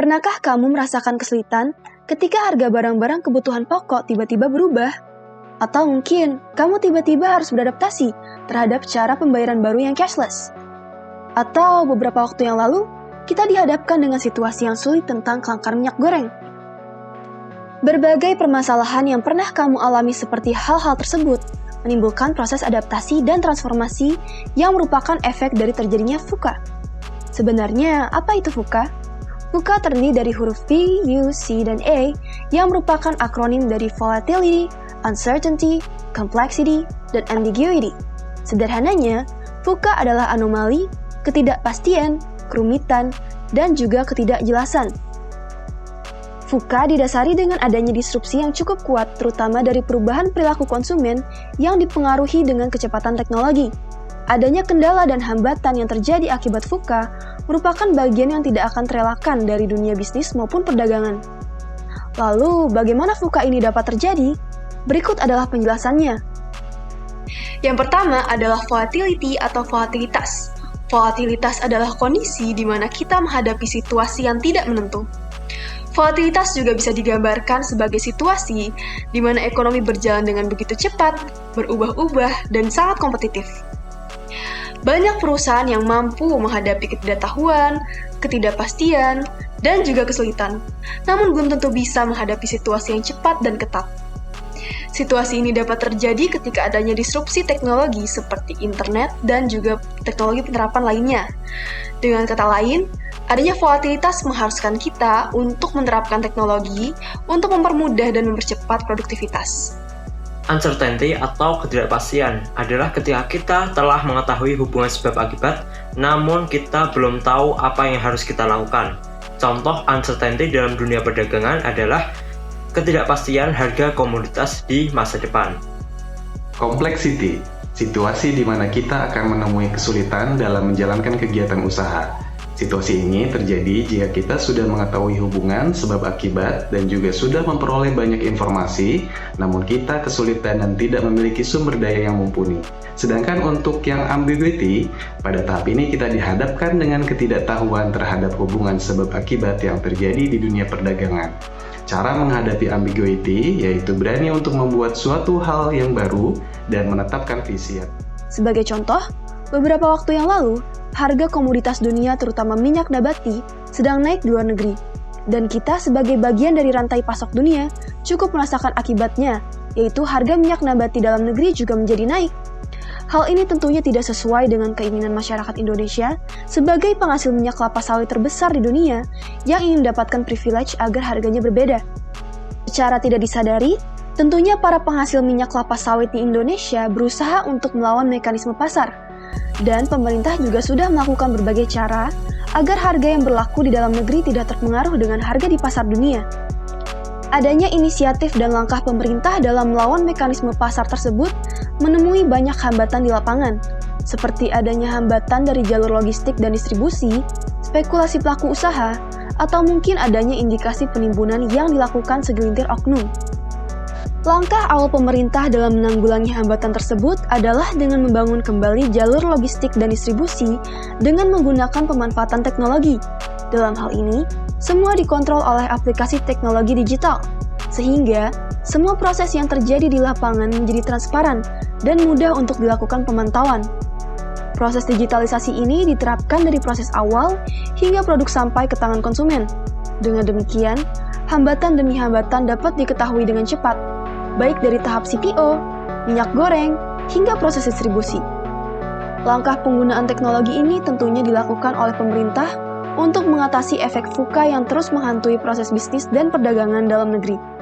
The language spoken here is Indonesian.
Pernahkah kamu merasakan kesulitan ketika harga barang-barang kebutuhan pokok tiba-tiba berubah? Atau mungkin kamu tiba-tiba harus beradaptasi terhadap cara pembayaran baru yang cashless? Atau beberapa waktu yang lalu, kita dihadapkan dengan situasi yang sulit tentang kelangkaan minyak goreng. Berbagai permasalahan yang pernah kamu alami seperti hal-hal tersebut menimbulkan proses adaptasi dan transformasi yang merupakan efek dari terjadinya VUCA. Sebenarnya, apa itu VUCA? VUCA terdiri dari huruf V, U, C, dan A yang merupakan akronim dari Volatility, Uncertainty, Complexity, dan Ambiguity. Sederhananya, VUCA adalah anomali, ketidakpastian, kerumitan, dan juga ketidakjelasan. VUCA didasari dengan adanya disrupsi yang cukup kuat, terutama dari perubahan perilaku konsumen yang dipengaruhi dengan kecepatan teknologi. Adanya kendala dan hambatan yang terjadi akibat VUCA merupakan bagian yang tidak akan terelakkan dari dunia bisnis maupun perdagangan. Lalu, bagaimana VUCA ini dapat terjadi? Berikut adalah penjelasannya. Yang pertama adalah volatility atau volatilitas. Volatilitas adalah kondisi di mana kita menghadapi situasi yang tidak menentu. Volatilitas juga bisa digambarkan sebagai situasi di mana ekonomi berjalan dengan begitu cepat, berubah-ubah, dan sangat kompetitif. Banyak perusahaan yang mampu menghadapi ketidaktahuan, ketidakpastian, dan juga kesulitan, namun belum tentu bisa menghadapi situasi yang cepat dan ketat. Situasi ini dapat terjadi ketika adanya disrupsi teknologi seperti internet dan juga teknologi penerapan lainnya. Dengan kata lain, adanya volatilitas mengharuskan kita untuk menerapkan teknologi untuk mempermudah dan mempercepat produktivitas. Uncertainty atau ketidakpastian adalah ketika kita telah mengetahui hubungan sebab akibat, namun kita belum tahu apa yang harus kita lakukan. Contoh uncertainty dalam dunia perdagangan adalah ketidakpastian harga komoditas di masa depan. Complexity, situasi di mana kita akan menemui kesulitan dalam menjalankan kegiatan usaha. Situasi ini terjadi jika kita sudah mengetahui hubungan sebab akibat dan juga sudah memperoleh banyak informasi, namun kita kesulitan dan tidak memiliki sumber daya yang mumpuni. Sedangkan untuk yang ambiguity, pada tahap ini kita dihadapkan dengan ketidaktahuan terhadap hubungan sebab akibat yang terjadi di dunia perdagangan. Cara menghadapi ambiguity yaitu berani untuk membuat suatu hal yang baru dan menetapkan visi. Sebagai contoh, beberapa waktu yang lalu, harga komoditas dunia terutama minyak nabati sedang naik di luar negeri. Dan kita sebagai bagian dari rantai pasok dunia cukup merasakan akibatnya, yaitu harga minyak nabati dalam negeri juga menjadi naik. Hal ini tentunya tidak sesuai dengan keinginan masyarakat Indonesia sebagai penghasil minyak kelapa sawit terbesar di dunia yang ingin mendapatkan privilege agar harganya berbeda. Secara tidak disadari, tentunya para penghasil minyak kelapa sawit di Indonesia berusaha untuk melawan mekanisme pasar. Dan pemerintah juga sudah melakukan berbagai cara agar harga yang berlaku di dalam negeri tidak terpengaruh dengan harga di pasar dunia. Adanya inisiatif dan langkah pemerintah dalam melawan mekanisme pasar tersebut menemui banyak hambatan di lapangan, seperti adanya hambatan dari jalur logistik dan distribusi, spekulasi pelaku usaha, atau mungkin adanya indikasi penimbunan yang dilakukan segelintir oknum. Langkah awal pemerintah dalam menanggulangi hambatan tersebut adalah dengan membangun kembali jalur logistik dan distribusi dengan menggunakan pemanfaatan teknologi. Dalam hal ini, semua dikontrol oleh aplikasi teknologi digital, sehingga semua proses yang terjadi di lapangan menjadi transparan dan mudah untuk dilakukan pemantauan. Proses digitalisasi ini diterapkan dari proses awal hingga produk sampai ke tangan konsumen. Dengan demikian, hambatan demi hambatan dapat diketahui dengan cepat, baik dari tahap CPO, minyak goreng, hingga proses distribusi. Langkah penggunaan teknologi ini tentunya dilakukan oleh pemerintah untuk mengatasi efek VUCA yang terus menghantui proses bisnis dan perdagangan dalam negeri.